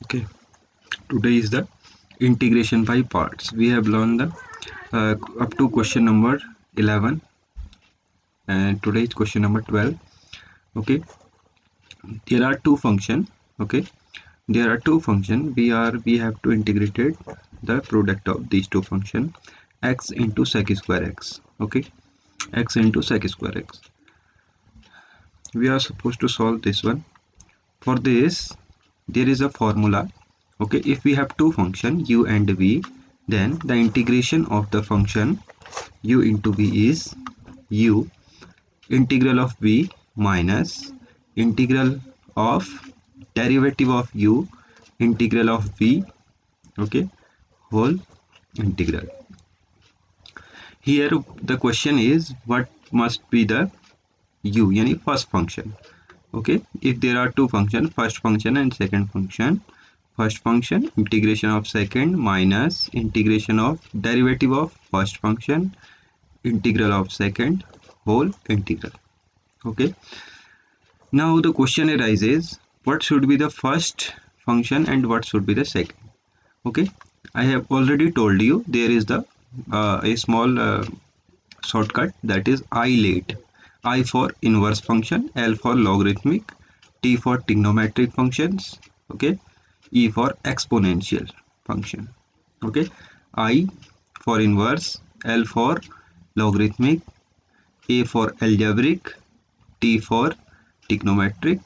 Okay, today is the integration by parts. We have learned the up to question number 11 and today is question number 12. Okay, there are two function. Okay, there are two function. We have to integrate the product of these two function, x into sec square x. Okay, x into sec square x. We are supposed to solve this one. For this, there is a formula. Okay, if we have two function u and v, then the integration of the function u into v is u integral of v minus integral of derivative of u integral of v, okay, whole integral. Here the question is what must be the u, yani first function. Okay, if there are two function, first function and second function, first function integration of second minus integration of derivative of first function integral of second whole integral. Okay, now the question arises, what should be the first function and what should be the second. Okay, I have already told you there is the a small shortcut, that is I late. I for inverse function, L for logarithmic, T for trigonometric functions, okay, E for exponential function. Okay, I for inverse, L for logarithmic, A for algebraic, T for trigonometric,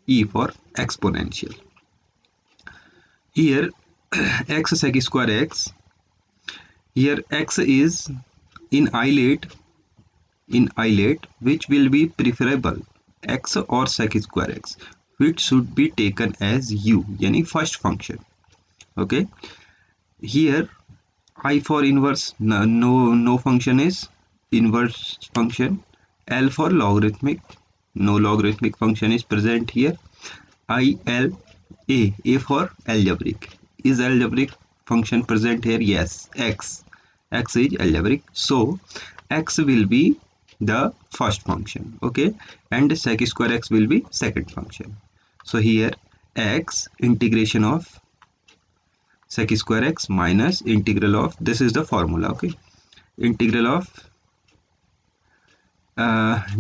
E for exponential. Here x sec square x, here x is in isolate, which will be preferable, x or sec square x, which should be taken as u, yani first function. Okay, here I for inverse, no function is inverse function. L for logarithmic, no logarithmic function is present here. I L A for algebraic, is algebraic function present here? Yes. X is algebraic, so x will be the first function. Okay, and sec square x will be second function. So here x integration of sec square x minus integral of, this is the formula. Okay, integral of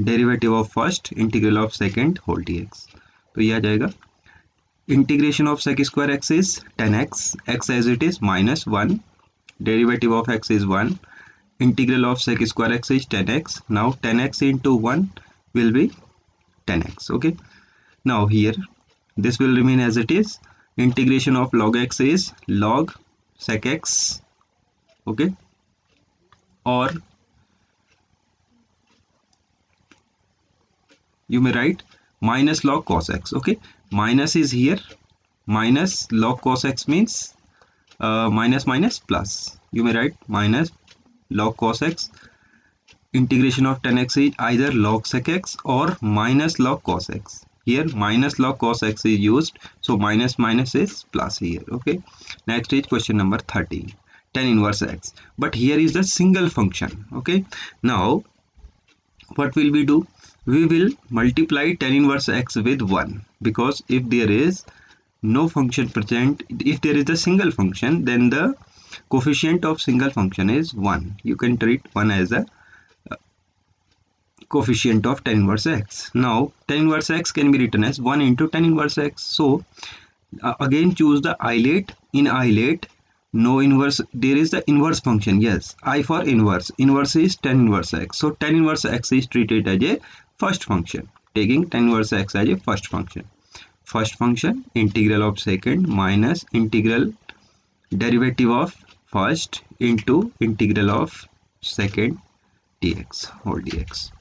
derivative of first integral of second whole dx. तो ये आ जाएगा integration of sec square x is 10x, x as it is minus 1, derivative of x is 1, integral of sec square x is 10x. Now 10x into 1 will be 10x. Okay, now here this will remain as it is. Integration of log x is log sec x. Okay, or you may write minus log cos x. Okay, minus is here, minus log cos x means minus minus plus. You may write minus log cos x. Integration of 10x is either log sec x or minus log cos x. Here minus log cos x is used, so minus minus is plus here. Okay, next is question number 13, tan inverse x, but here is the single function. Okay, now what will we do? We will multiply tan inverse x with 1, because if there is no function present, if there is a single function, then the coefficient of single function is 1. You can treat 1 as a coefficient of tan inverse x. Now tan inverse x can be written as 1 into tan inverse x. So again choose the isolate. In isolate, no inverse, there is the inverse function. Yes, I for inverse, inverse is tan inverse x, so tan inverse x is treated as a first function, taking tan inverse x as a first function. First function integral of second minus integral derivative of first into integral of second dx whole dx.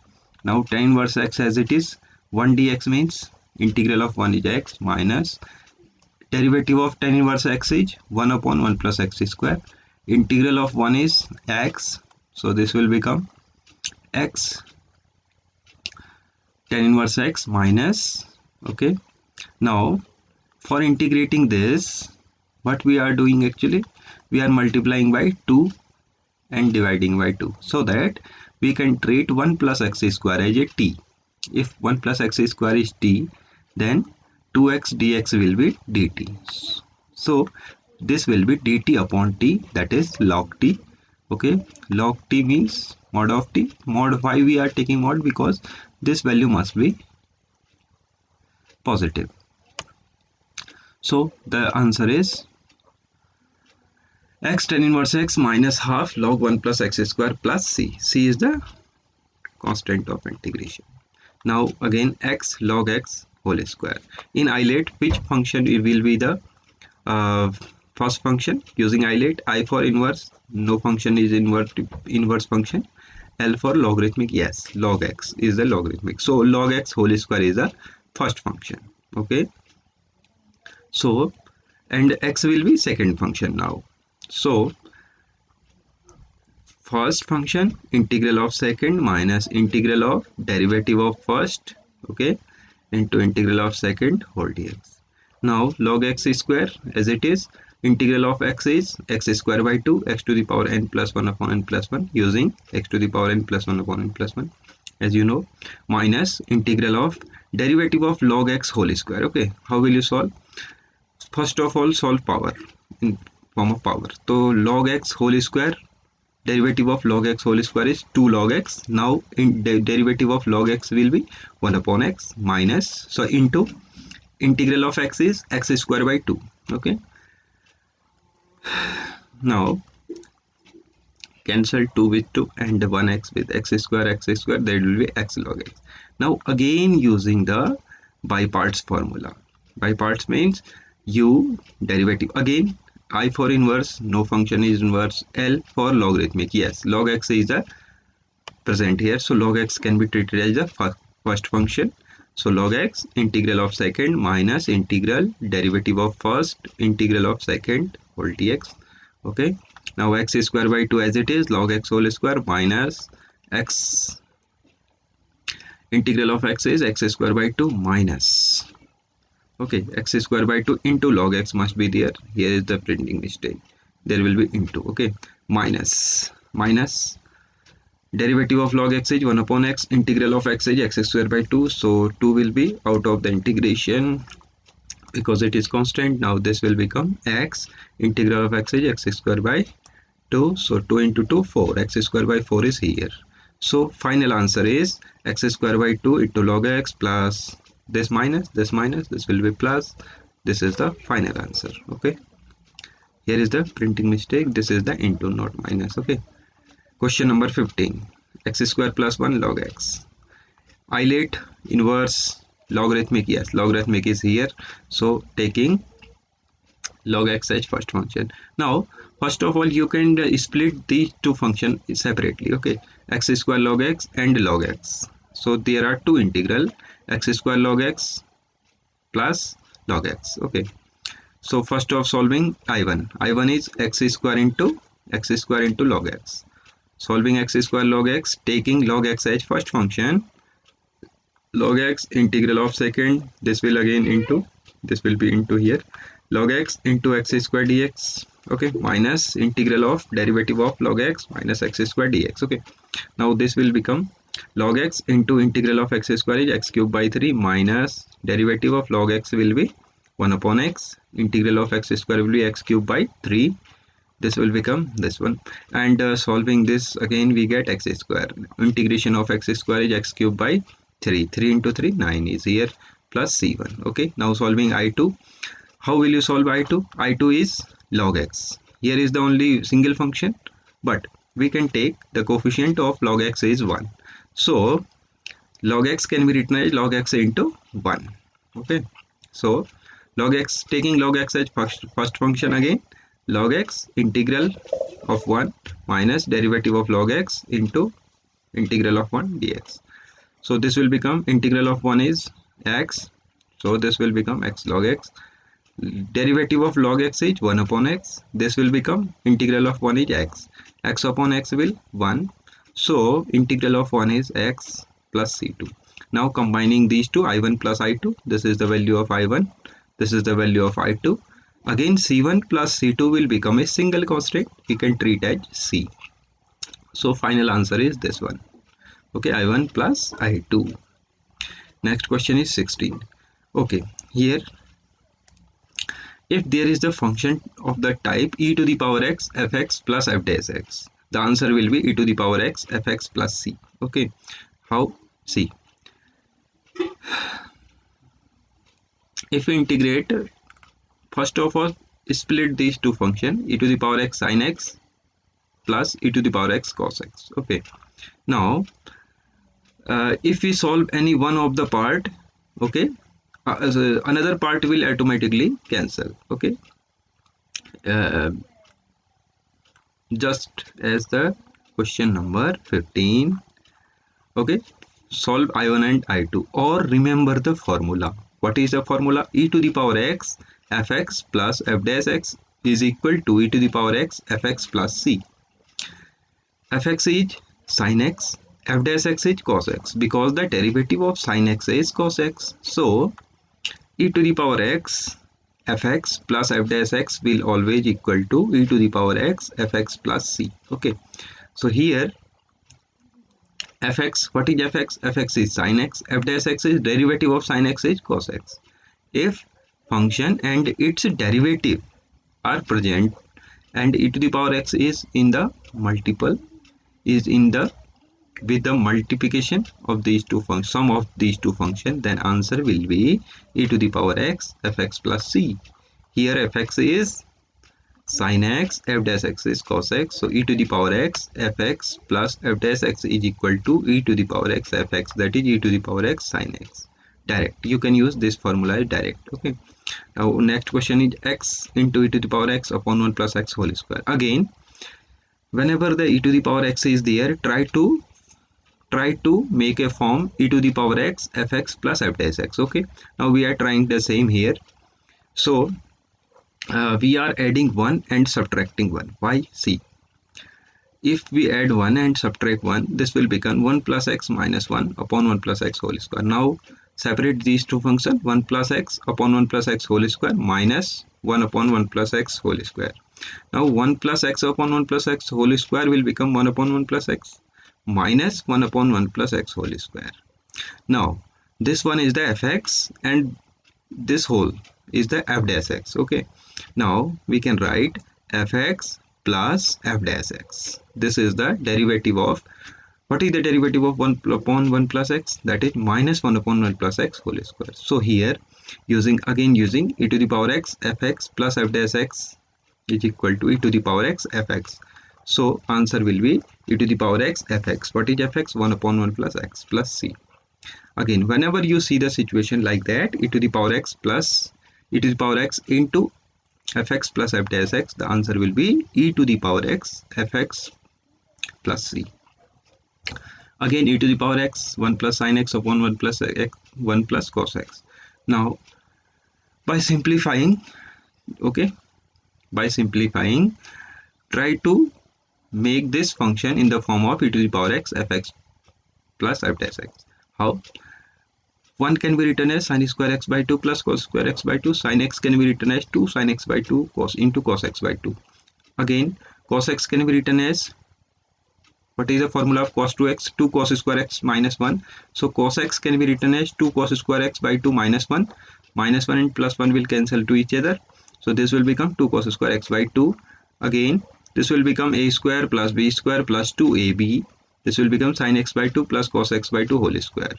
Now tan inverse x as it is, 1 dx means integral of 1 is x minus derivative of tan inverse x is 1 upon 1 plus x square. Integral of 1 is x, so this will become x tan inverse x minus. Okay, now for integrating this, what we are doing actually, we are multiplying by 2 and dividing by 2, so that we can treat 1 plus x square as a t. If 1 plus x square is t, then 2x dx will be dt. So this will be dt upon t, that is log t. Okay, log t means mod of t. Mod, why we are taking mod? Because this value must be positive. So the answer is x tan inverse x minus half log 1 plus x square plus c. C is the constant of integration. Now again x log x whole square. In isolate, which function will be the first function? Using isolate, I for inverse, no function is inverse function. L for logarithmic, yes, log x is the logarithmic. So log x whole square is the first function. Okay, so and x will be second function now. So first function integral of second minus integral of derivative of first, okay, into integral of second whole dx. Now log x square as it is, integral of x is x square by 2 x to the power n plus 1 upon n plus 1 using x to the power n plus 1 upon n plus 1 as you know, minus integral of derivative of log x whole square. Okay, how will you solve? First of all, solve power in form of power. So log x whole square, derivative of log x whole square is 2 log x. Now in derivative of log x will be 1 upon x minus, so into integral of x is x square by 2. Okay, now cancel 2 with 2 and 1x with x square, there will be x log x. Now again using the by parts formula. By parts means u derivative, again I for inverse, no function is inverse. L for logarithmic, yes, log x is the present here, so log x can be treated as the first function. So log x integral of second minus integral derivative of first integral of second whole dx. Okay, now x square by 2 as it is, log x whole square minus x integral of x is x square by 2 minus, okay, x square by 2 into log x must be there. Here is the printing mistake, there will be into, okay, minus derivative of log x is 1 upon x, integral of x is x square by 2, so 2 will be out of the integration because it is constant. Now this will become x, integral of x is x square by 2, so 2 into 2 4, x square by 4 is here. So final answer is x square by 2 into log x plus this minus this will be plus, this is the final answer. Okay, here is the printing mistake, this is the into not minus. Okay, question number 15, x square plus 1 log x. Isolate, inverse, logarithmic, yes, logarithmic is here, so taking log x as first function. Now first of all you can split these two functions separately. Okay, x square log x and log x, so there are two integral, x square log x plus log x. Okay, so first of solving I1 is x square into log x, solving x square log x, taking log x as first function, log x integral of second, this will again into, this will be into here, log x into x square dx. Okay, minus integral of derivative of log x minus x square dx. Okay, now this will become log x into integral of x square is x cube by 3 minus derivative of log x will be 1 upon x, integral of x square will be x cube by 3, this will become this one, and solving this again we get x square, integration of x square is x cube by 3, 3 into 3 9 is here, plus c1. Okay, now solving I2, how will you solve I2? I2 is log x, here is the only single function, but we can take the coefficient of log x is 1, so log x can be written as log x into 1. Okay, so log x, taking log x as first function again, log x integral of 1 minus derivative of log x into integral of 1 dx. So this will become integral of 1 is x, so this will become x log x, derivative of log x is 1 upon x, this will become integral of 1 is x upon x will 1, so integral of 1 is x plus c2. Now combining these two, I1 plus I2, this is the value of I1, this is the value of I2, again c1 plus c2 will become a single constant, we can treat as c, so final answer is this one. Okay, I1 plus I2. Next question is 16. Okay, here if there is the function of the type e to the power x fx plus f dash x, the answer will be e to the power x fx plus c. Okay, how? See, if we integrate, first of all split these two functions, e to the power x sin x plus e to the power x cos x. Okay, now if we solve any one of the part, okay, another part will automatically cancel. Okay, uh, just as the question number 15. Okay, solve I1 and I2 or remember the formula. What is the formula? E to the power x fx plus f dash x is equal to e to the power x fx plus c. Fx is sin x, f dash x is cos x, because the derivative of sin x is cos x. So e to the power x fx plus f dash x will always equal to e to the power x fx plus c. Okay, so here fx, what is fx? Fx is sin x, f dash x is derivative of sin x is cos x. If function and its derivative are present and e to the power x is in the multiple, is in the with the multiplication of these two functions, sum of these two functions, then answer will be e to the power x fx plus c. Here fx is sin x, f dash x is cos x, so e to the power x fx plus f dash x is equal to e to the power x fx, that is e to the power x sin x. Direct, you can use this formula direct. Okay, now next question is x into e to the power x upon 1 plus x whole square. Again, whenever the e to the power x is there, try to make a form e to the power x fx plus f dash x. Okay, now we are trying the same here. So we are adding 1 and subtracting 1. Why? See, if we add 1 and subtract 1, this will become 1 plus x minus 1 upon 1 plus x whole square. Now separate these two functions, 1 plus x upon 1 plus x whole square minus 1 upon 1 plus x whole square. Now 1 plus x upon 1 plus x whole square will become 1 upon 1 plus x minus 1 upon 1 plus x whole square. Now this one is the fx and this whole is the f dash x. Okay, now we can write fx plus f dash x. This is the derivative of, what is the derivative of 1 upon 1 plus x? That is minus 1 upon 1 plus x whole square. So here using e to the power x fx plus f dash x is equal to e to the power x fx. So answer will be e to the power x fx. What is fx? 1 upon 1 plus x plus c. Again, whenever you see the situation like that, e to the power x plus e to the power x into fx plus f dash x, the answer will be e to the power x fx plus c. Again, e to the power x 1 plus sin x upon 1 plus x 1 plus cos x. Now by simplifying, okay, by simplifying, try to make this function in the form of e to the power x fx plus f dash x. How? 1 can be written as sin square x by 2 plus cos square x by 2. Sin x can be written as 2 sin x by 2 cos into cos x by 2. Again, cos x can be written as, what is the formula of cos 2x? 2 cos square x minus 1. So cos x can be written as 2 cos square x by 2 minus 1. Minus 1 and plus 1 will cancel to each other. So this will become 2 cos square x by 2. Again, this will become a square plus b square plus 2ab. This will become sin x by 2 plus cos x by 2 whole square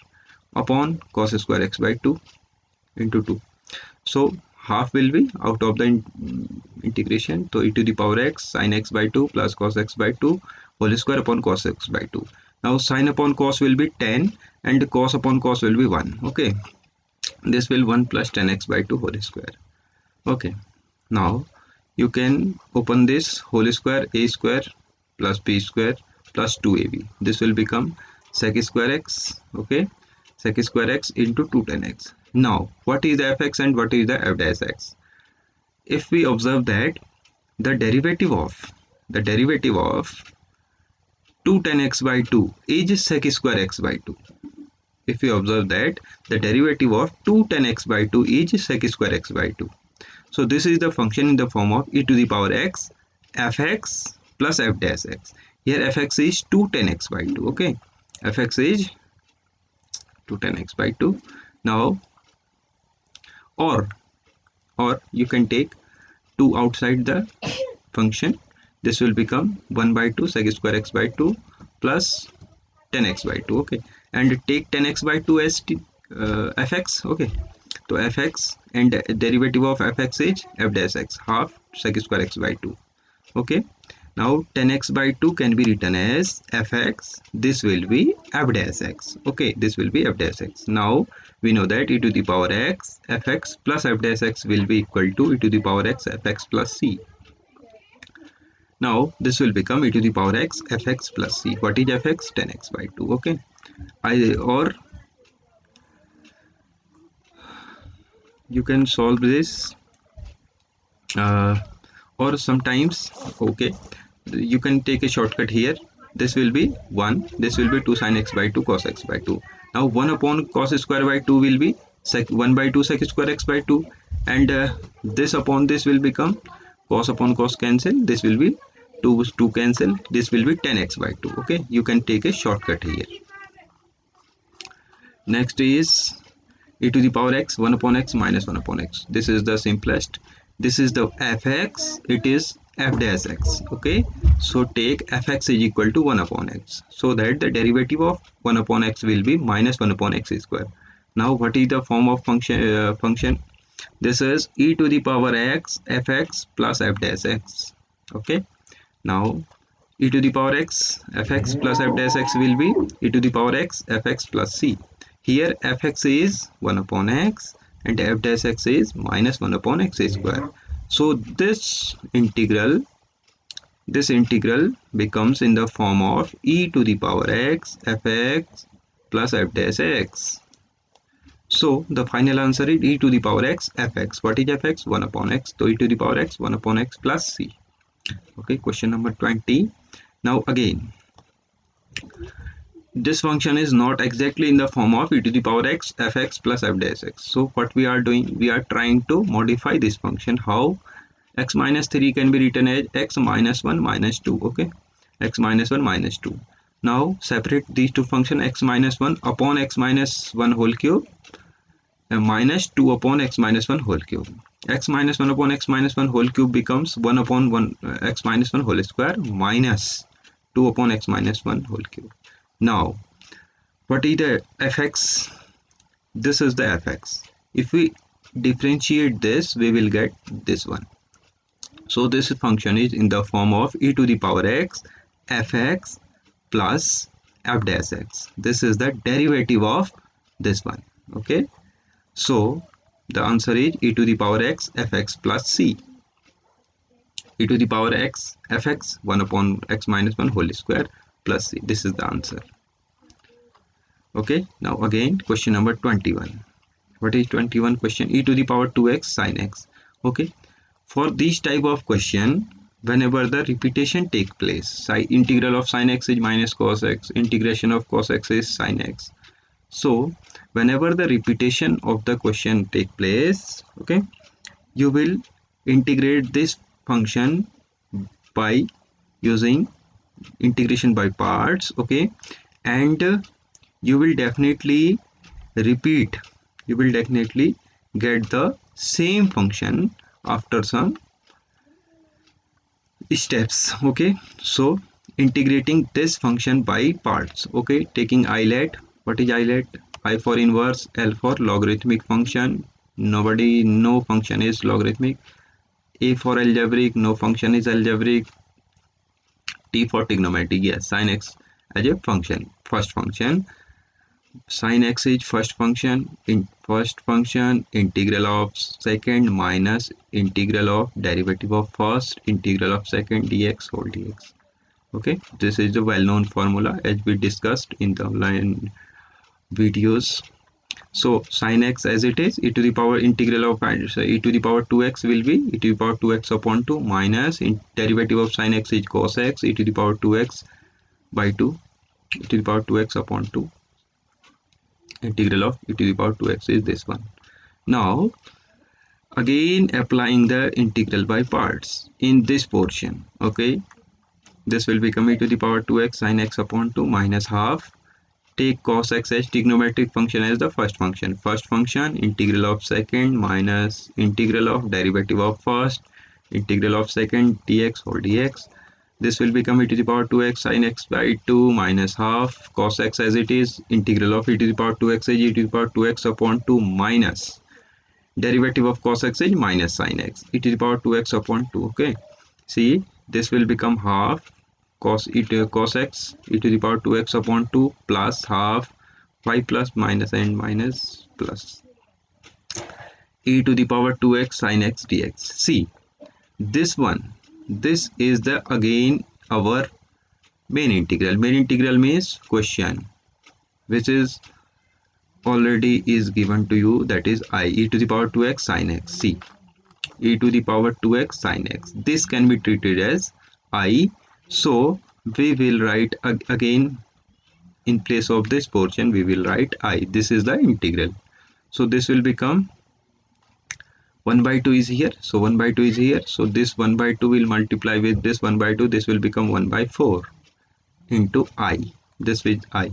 upon cos square x by 2 into 2. So half will be out of the integration. So e to the power x sin x by 2 plus cos x by 2 whole square upon cos x by 2. Now sin upon cos will be 10 and cos upon cos will be 1. Okay, this will 1 plus 10x by 2 whole square. Okay, now you can open this whole square, a square plus b square plus 2ab. This will become sec square x. Okay, sec square x into 2 10x. Now what is the fx and what is the f dash x? If we observe that the derivative of 2 10x by 2 is sec square x by 2. If we observe that the derivative of 2 10x by 2 is sec square x by 2. So this is the function in the form of e to the power x fx plus f dash x. Here fx is 2 10x by 2. Okay, fx is 2 10x by 2. Now or you can take 2 outside the function. This will become 1 by 2 sec square x by 2 plus 10x by 2. Okay, and take 10x by 2 as fx. Okay, so fx and derivative of fx is f dash x, half sec square x by 2. Okay, now 10x by 2 can be written as fx. This will be f dash x. Okay, this will be f dash x. Now we know that e to the power x fx plus f dash x will be equal to e to the power x fx plus c. Now this will become e to the power x fx plus c. What is fx? 10x by 2. Okay, or you can solve this or sometimes, okay, you can take a shortcut here. This will be 1, this will be 2 sin x by 2 cos x by 2. Now 1 upon cos square by 2 will be 1 by 2 sec square x by 2, and this upon this will become cos upon cos cancel, this will be 2 cancel, this will be 10x by 2. Okay, you can take a shortcut here. Next is e to the power x 1 upon x minus 1 upon x. This is the simplest. This is the fx, it is f dash x. Okay, so take fx is equal to 1 upon x, so that the derivative of 1 upon x will be minus 1 upon x square. Now what is the form of function? This is e to the power x fx plus f dash x. Okay, now e to the power x fx plus f dash x will be e to the power x fx plus c. Here fx is 1 upon x and f dash x is minus 1 upon x square. So this integral becomes in the form of e to the power x fx plus f dash x. So the final answer is e to the power x fx. What is fx? 1 upon x. So e to the power x 1 upon x plus c. Okay, question number 20. Now again, this function is not exactly in the form of e to the power x fx plus f dash x. So what we are doing, we are trying to modify this function. How? X minus 3 can be written as x minus 1 minus 2. Okay, x minus 1 minus 2. Now separate these two functions, x minus 1 upon x minus 1 whole cube and minus 2 upon x minus 1 whole cube. X minus 1 upon x minus 1 whole cube becomes 1 upon 1 x minus 1 whole square minus 2 upon x minus 1 whole cube. Now what is the fx? This is the fx. If we differentiate this, we will get this one. So this function is in the form of e to the power x fx plus f dash x. This is the derivative of this one. Okay, so the answer is e to the power x fx plus c. E to the power x fx 1 upon x minus 1 whole square plus c. This is the answer. Okay, now again question number 21. What is 21 question? E to the power 2x sin x. Okay, for this type of question, whenever the repetition take place, integral of sin x is minus cos x, integration of cos x is sin x. So whenever the repetition of the question take place, okay, you will integrate this function by using integration by parts. Okay, and you will definitely repeat, you will definitely get the same function after some steps. Okay, so integrating this function by parts. Okay, taking ilet. What is ilet? I for inverse, L for logarithmic function. No function is logarithmic. A for algebraic, no function is algebraic. T for trigonometric, yes, sin x as a function, first function. Sin x is first function, integral of second minus integral of derivative of first, integral of second dx whole dx. Okay, this is the well-known formula as we discussed in the online videos. So sin x as it is, e to the power integral of e to the power 2x will be e to the power 2x upon 2 minus derivative of sin x is cos x, e to the power 2x by 2, e to the power 2x upon 2, integral of e to the power 2x is this one. Now again applying the integral by parts in this portion. Okay, this will become e to the power 2x sin x upon 2 minus half take cos x as trigonometric function as the first function. First function, integral of second minus integral of derivative of first, integral of second dx whole dx. This will become e to the power 2x sin x by 2 minus half cos x as it is, integral of e to the power 2x is e to the power 2x upon 2 minus derivative of cos x is minus sin x e to the power 2x upon 2. Okay, see, this will become half cos x e to the power 2x upon 2 plus half y plus minus and minus plus e to the power 2x sin x dx. See, this one, this is the again our main integral. Main integral means question, which is already is given to you, that is I e to the power 2x sin x. See, e to the power 2x sin x, this can be treated as I, so we will write again in place of this portion we will write I. This is the integral, so this will become 1 by 2 is here, so 1 by 2 is here, so this 1 by 2 will multiply with this 1 by 2, this will become 1 by 4 into I, this with I.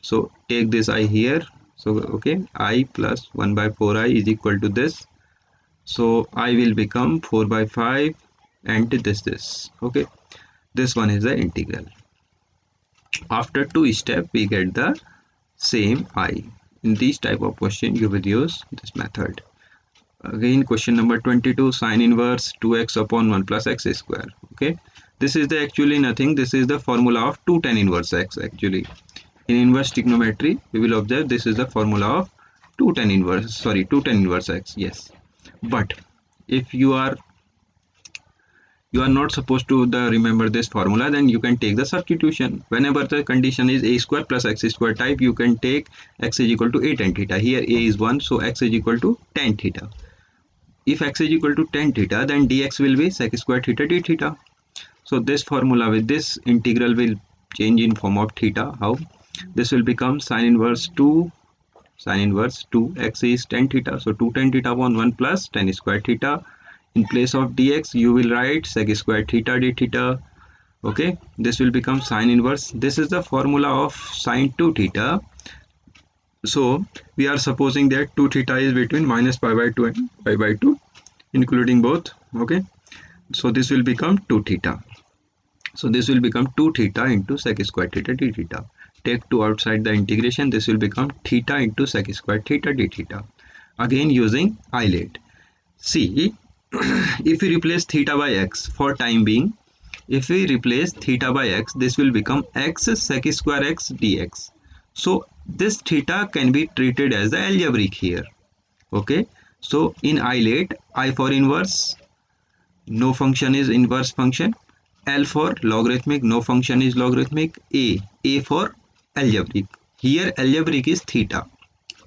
So take this I here, so okay, I plus 1 by 4I is equal to this, so I will become 4 by 5 and this. Okay, this one is the integral. After two steps we get the same I. In this type of question you will use this method. Again, question number 22, sin inverse 2x upon 1 plus x square. Okay, this is the actually nothing, this is the formula of 2 tan inverse x. Actually, in inverse trigonometry we will observe this is the formula of 2 tan inverse x. Yes, but if you are not supposed to remember this formula, then you can take the substitution. Whenever the condition is a square plus x square type, you can take x is equal to a tan theta. Here a is 1, so x is equal to tan theta. If x is equal to tan theta, then dx will be sec square theta d theta. So this formula with this integral will change in form of theta. How? This will become sin inverse 2 x is tan theta, so 2 tan theta upon 1 plus tan square theta. In place of dx you will write sec square theta d theta. Okay, this will become sin inverse, this is the formula of sin 2 theta. So we are supposing that 2 theta is between minus pi by 2 and pi by 2, including both. Okay, so this will become 2 theta. So this will become 2 theta into sec square theta d theta. Take 2 outside the integration, this will become theta into sec square theta d theta. Again using eyelet. See, if we replace theta by x for time being, if we replace theta by x, this will become x sec square x dx. So this theta can be treated as the algebraic here. Okay, so in eyelet, I for inverse, no function is inverse function, L for logarithmic, no function is logarithmic, A for algebraic. Here algebraic is theta.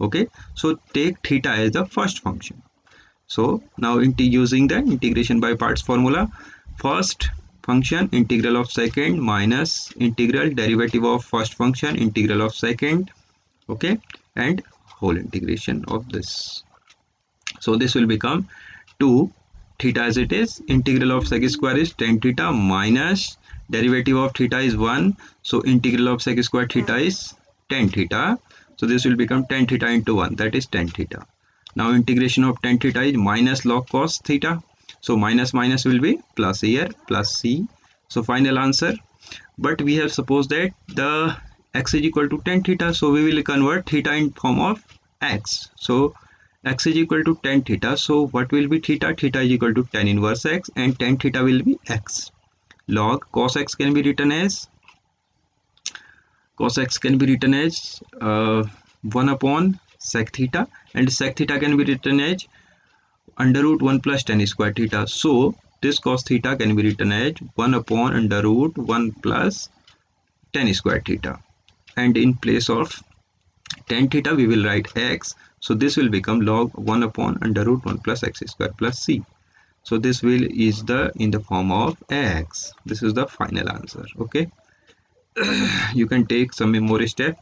Okay, so take theta as the first function. So now using the integration by parts formula, first function integral of second minus integral derivative of first function integral of second. Okay, and whole integration of this. So this will become 2 theta as it is, integral of sec square is tan theta minus derivative of theta is 1, so integral of sec square theta is tan theta. So this will become tan theta into 1, that is tan theta. Now integration of tan theta is minus log cos theta, so minus minus will be plus here plus c. So final answer, but we have supposed that the x is equal to tan theta, so we will convert theta in form of x. So x is equal to tan theta, so what will be theta? Theta is equal to tan inverse x and tan theta will be x. Log cos x can be written as 1 upon sec theta, and sec theta can be written as under root 1 plus tan square theta. So this cos theta can be written as 1 upon under root 1 plus tan square theta, and in place of tan theta we will write x, so this will become log 1 upon under root 1 plus x square plus c. So this will is the in the form of x. This is the final answer. Okay, you can take some more step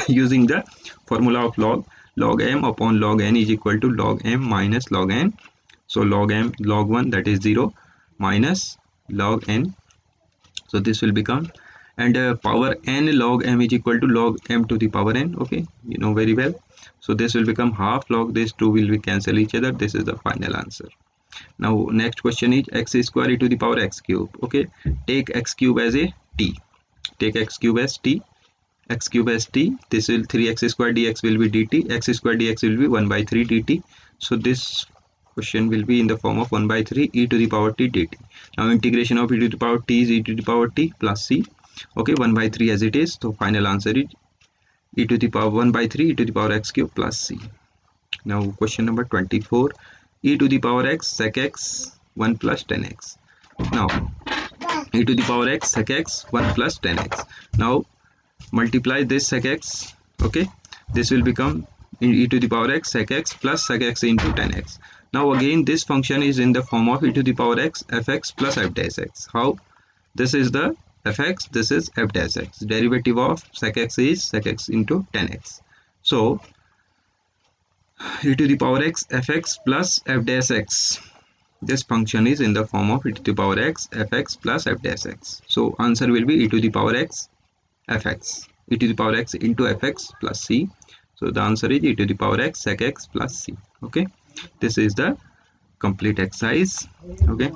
using the formula of log m upon log n is equal to log m minus log n. So log m, log 1, that is 0, minus log n, so this will become and power n log m is equal to log m to the power n. Okay, you know very well. So this will become half log this, 2 will be cancel each other. This is the final answer. Now next question is x square e to the power x cube. Okay, take x cube as a t, take x cube as t, x cube as t. This will 3x square dx will be dt, x square dx will be 1 by 3 dt. So this question will be in the form of 1 by 3 e to the power t dt. Now integration of e to the power t is e to the power t plus c. Okay, 1 by 3 as it is. So final answer is e to the power 1 by 3 e to the power x cube plus c. Now question number 24, e to the power x sec x 1 plus 10x. Now e to the power x sec x 1 plus 10x. Now multiply this sec x. Okay, this will become e to the power x sec x plus sec x into 10x. Now again this function is in the form of e to the power x fx plus f dash x. How? This is the fx, this is f dash x. Derivative of sec x is sec x into 10x. So e to the power x fx plus f dash x, this function is in the form of e to the power x fx plus f dash x. So answer will be e to the power x fx, e to the power x into fx plus c. So the answer is e to the power x sec x plus c. Okay, this is the complete exercise. Okay.